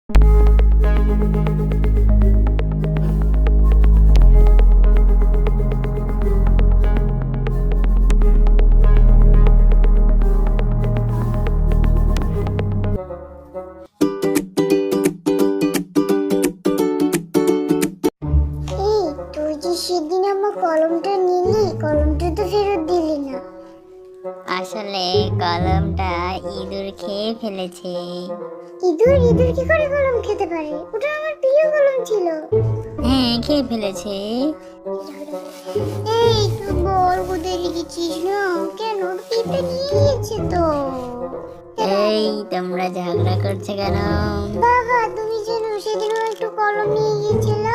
তুই যে সেদিন আমার কলমটা নিলি, কলমটা তো ফেরত দিলি না। আসলে কলমটা ইঁদুর খেয়ে ফেলেছে। ইঁদুর? ইঁদুর কি করে কলম খেতে পারে? ওটা আমার প্রিয় কলম ছিল। হ্যাঁ, খেয়ে ফেলেছে। এই তুই বল, কোথায় লিখেছিস না কেন? পিঁপড়ে নিয়ে গিয়েছে তো। এই তোমরা ঝগড়া করছে কেন? বাবা, তুমি জানো সেদিন ও একটু কলম নিয়ে গিয়েছিল,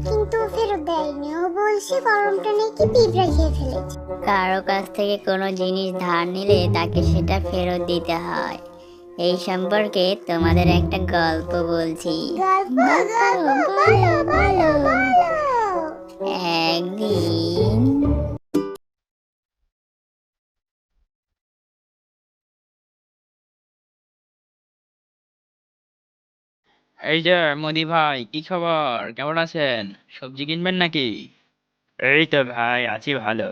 কিন্তু ফেরত দেয়নি। ও বলছে কলমটা নাকি পিঁপড়ে খেয়ে ফেলেছে। কারো কাছ থেকে কোনো জিনিস ধার নিলে তাকে সেটা ফেরত দিতে হয়। এই সম্পর্কে তোমাদের একটা গল্প বলছি। গল্প? গল্প বলো বলো বলো। একদিন এই যে মোদি ভাই, কি খবর? কেমন আছেন? সবজি কিনবেন নাকি? এই তো ভাই, আছি ভালো।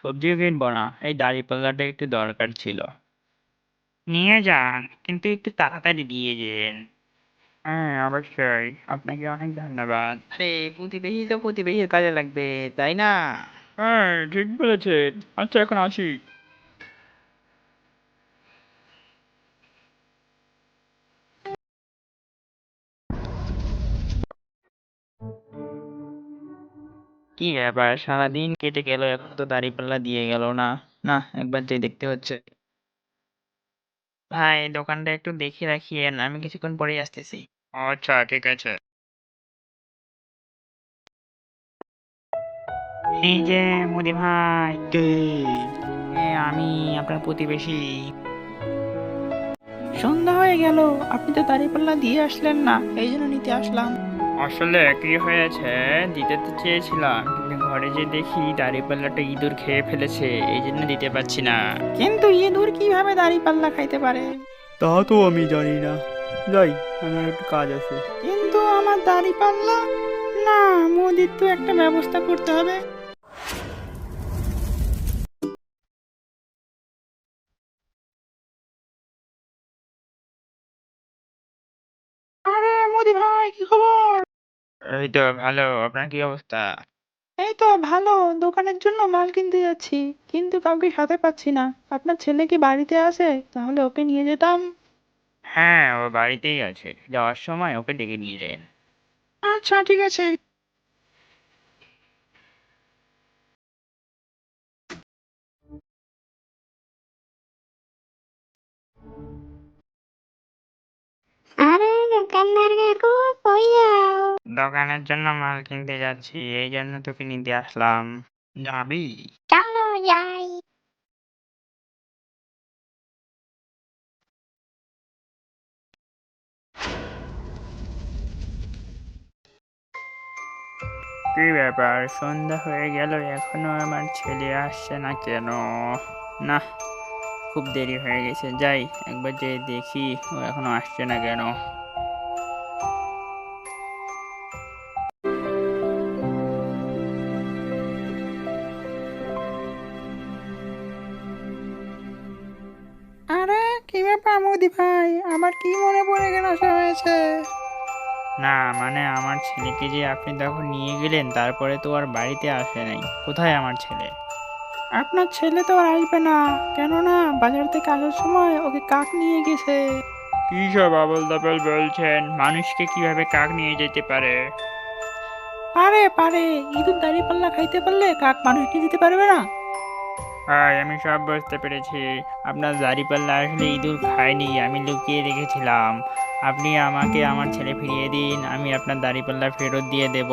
সবজি কিনবো না, এই দাঁড়িপাল্লাটা একটু দরকার ছিল। নিয়ে যান, কিন্তু একটু তাড়াতাড়ি দিয়ে যান। হ্যাঁ, অবশ্যই। আপনাকে অনেক ধন্যবাদ। আরে, প্রতিবেশী তো প্রতিবেশীর কাজে লাগবে, তাই না? হ্যাঁ, ঠিক বলেছেন। আচ্ছা, এখন আসি। কি ব্যাপার, সারাদিন কেটে গেল, এখন তো দাঁড়িপাল্লা দিয়ে গেল না। না, একবার যে দেখতে হচ্ছে। ভাই, দোকানটা একটু দেখে রাখিয়েন, আমি কিছুক্ষণ পরেই আসতেছি। আচ্ছা, ঠিক আছে। এই যে মুদি ভাই। কে? আমি আপনার প্রতিবেশী। সন্ধ্যা হয়ে গেল, আপনি তো দাঁড়িপাল্লা দিয়ে আসলেন না, এই জন্য নিতে আসলাম। আসলে কি হয়েছে, দিতে তো চেয়েছিলাম, কিন্তু ঘরে যে দেখি দাঁড়িপাল্লাটা ইঁদুর খেয়ে ফেলেছে, এই জন্য দিতে পারছি না। কিন্তু ইঁদুর কিভাবে দাঁড়িপাল্লা খাইতে পারে? তা তো আমি জানি না। যাই, আমার একটু কাজ আছে। কিন্তু আমার দাঁড়িপাল্লা, না, মোদির তো একটা ব্যবস্থা করতে হবে। আরে মোদি ভাই, কি খবর? এই তো ভালো, আপনার কি অবস্থা? এই তো ভালো। দোকানের জন্য মাল কিনতে যাচ্ছি, কিন্তু কাউকে সাথে পাচ্ছি না। আপনার ছেলে কি বাড়িতে আছে? তাহলে ওকে নিয়ে যেতাম। হ্যাঁ, ও বাড়িতেই আছে, যাওয়ার সময় ওকে ডেকে নিয়ে যান। আচ্ছা, ঠিক আছে। আরে দোকানদার কাকু, কই যাও? দোকানের জন্য মাল কিনতে যাচ্ছি, এই জন্য তোকে নিতে আসলাম। যাবি? চলো যাই। কি ব্যাপার, সন্ধ্যা হয়ে গেল, এখনো আমার ছেলে আসছে না কেন? না, খুব দেরি হয়ে গেছে। যাই, একবার যে দেখি ও এখনো আসছে না কেন। আরে, কি ব্যাপার মোদি ভাই, আমার কি মনে পড়ে গেল আসা হয়েছে? না, মানে আমার ছেলেকে যে আপনি তখন নিয়ে গেলেন, তারপরে তো আর বাড়িতে আসে নাই। কোথায় আমার ছেলে? আপনার ছেলে তো আর আসবে না, কেননা বাজার থেকে আসার সময় ওকে কাক নিয়ে গেছে। কি সব আবল তাবল বলছেন? মানুষকে কিভাবে কাক নিয়ে যেতে পারে? পারে পারে, ইঁদুর দাঁড়িপাল্লা খাইতে পারলে কাক মানুষকে দিতে পারবে না? ভাই, আমি সব বুঝতে পেরেছি। আপনার দাঁড়িপাল্লা আসলে ইঁদুর খায়নি, আমি লুকিয়ে রেখেছিলাম। আপনি আমাকে আমার ছেলে ফিরিয়ে দিন, আমি আপনার দাঁড়িপাল্লা ফেরত দিয়ে দেব।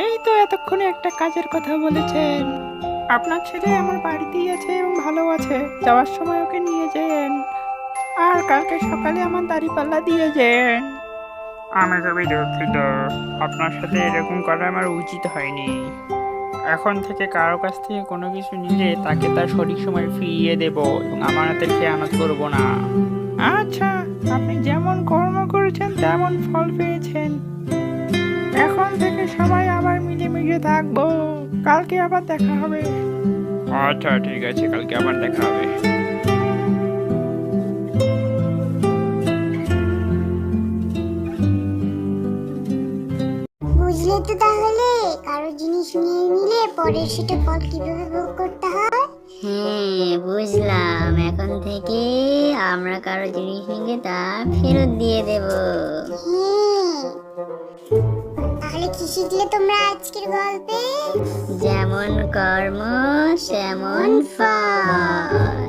এই তো এতক্ষণে একটা কাজের কথা বলেছেন। আপনার ছেলে আমার বাড়িতেই আছে এবং ভালো আছে, যাওয়ার সময় ওকে নিয়ে যেন, আর কালকে সকালে আমার দাঁড়িপাল্লা দিয়ে যেন। আমি খুবই দুঃখিত, আপনার সাথে এরকম করা আমার উচিত হয়নি। এখন থেকে কারো কাছ থেকে কোনো কিছু নিলে তাকে তার সঠিক সময় ফিরিয়ে দেব এবং আমানতের খেয়ানত করব না। আচ্ছা, আপনি যেমন কর্ম করেছেন তেমন ফল পেয়েছেন। এখন থেকে সবাই আবার মিলেমিশে থাকবো। কালকে আবার দেখা হবে। আচ্ছা ঠিক আছে, কালকে আবার দেখা হবে। বুঝলে তো তাহলে কারো জিনিস নিয়ে নিলে পরে সেটা ফল কিভাবে ভোগ করতে হয়। হ্যাঁ বুঝলাম, এখন থেকে আমরা কারো জিনিস নিলে তা ফেরত দিয়ে দেব। হ্যাঁ, তাহলে কি শিখলে তোমরা আজকের গল্পে? যেমন কর্ম তেমন ফল।